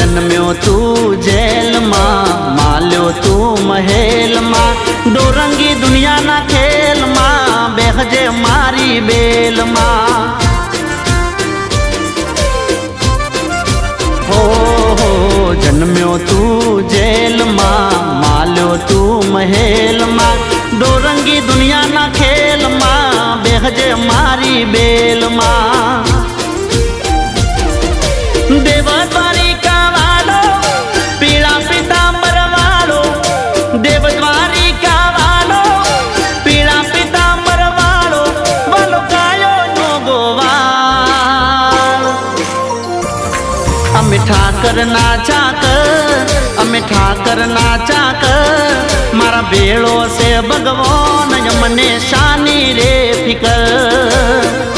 जन्म्यो तू जेल मां, माल्यो तू महल मां, डोरंगी दुनिया ना खेल मां, बेहजे मारी बेल मां। हो जन्म्यो तू जेल मां, माल्यो तू महल मां, डोरंगी दुनिया ना खेल मां, बेहजे मारी बेल मां। देवद्वारिका वालो पीड़ा पीतांबर वालो, देवद्वारिका वालो पीड़ा पीतांबर वालो, वालो कायो नो गोवाल। अमे ठाकर नाचा कर, अमे ठाकर नाचा कर, मारा बेड़ो से भगवान यमने शानी रे फिकर।